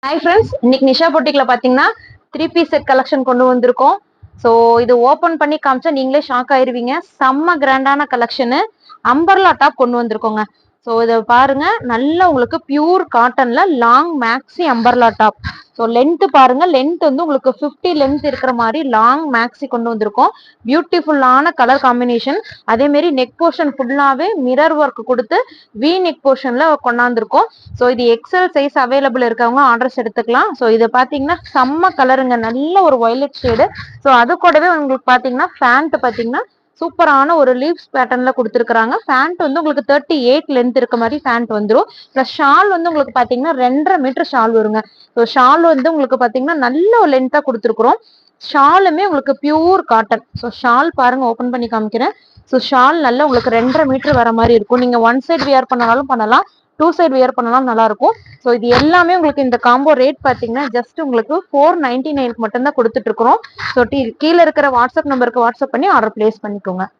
Hi friends, இன்னைக்கு நிஷா பொட்டிக்ல பாத்தீங்கன்னா 3 piece set collection கொண்டு வந்திருக்கோம். ஸோ இது ஓபன் பண்ணி காமிச்சா நீங்களே ஷாக் ஆயிருவீங்க. செம்ம கிராண்டான கலெக்ஷனு அம்பர்லா டாப் கொண்டு வந்திருக்கோங்க. ஸோ இதை பாருங்க, நல்ல உங்களுக்கு பியூர் காட்டன்ல long maxi umbrella top. So length பாருங்க, லென்த் வந்து உங்களுக்கு 50 லென்த் இருக்கிற மாதிரி லாங் மேக்ஸி கொண்டு வந்திருக்கோம். பியூட்டிஃபுல்லான கலர் காம்பினேஷன். அதே மாதிரி நெக் போர்ஷன் ஃபுல்லாவே மிரர் ஒர்க் கொடுத்து வி நெக் போர்ஷன்ல கொண்டாந்துருக்கோம். ஸோ இது எக்ஸல் சைஸ் அவைலபிள் இருக்கவங்க ஆர்டர்ஸ் எடுத்துக்கலாம். ஸோ இது பாத்தீங்கன்னா செம்ம கலருங்க, நல்ல ஒரு வயலட் ஷேடு. ஸோ அது கூடவே உங்களுக்கு பாத்தீங்கன்னா பேண்ட் பாத்தீங்கன்னா சூப்பரான ஒரு லீவ்ஸ் பேட்டர்ன்ல கொடுத்துருக்காங்க. பேண்ட் வந்து உங்களுக்கு 38 லென்த் இருக்க மாதிரி பேண்ட் வந்துடும். பிளஸ் ஷால் வந்து உங்களுக்கு பாத்தீங்கன்னா 2.5 மீட்டர் ஷால் வருங்க. ஸோ ஷால் வந்து உங்களுக்கு பாத்தீங்கன்னா நல்ல ஒரு லென்த்தா கொடுத்துருக்குறோம். ஷாலுமே உங்களுக்கு பியூர் காட்டன். ஸோ ஷால் பாருங்க, ஓபன் பண்ணி காமிக்கிறேன். ஸோ ஷால் நல்லா உங்களுக்கு 2.5 மீட்டர் வர மாதிரி இருக்கும். நீங்க ஒன் சைட் வியர் பண்ணாலும் பண்ணலாம், டூ சைட் வியர் பண்ணலாம், நல்லா இருக்கும். ஸோ இது எல்லாமே உங்களுக்கு இந்த காம்போ ரேட் பாத்தீங்கன்னா ஜஸ்ட் உங்களுக்கு 499 மட்டும் தான் கொடுத்துட்டு இருக்கிறோம். ஸோ கீழே இருக்கிற வாட்ஸ்அப் நம்பருக்கு வாட்ஸ்அப் பண்ணி ஆர்டர் பிளேஸ் பண்ணிக்கோங்க.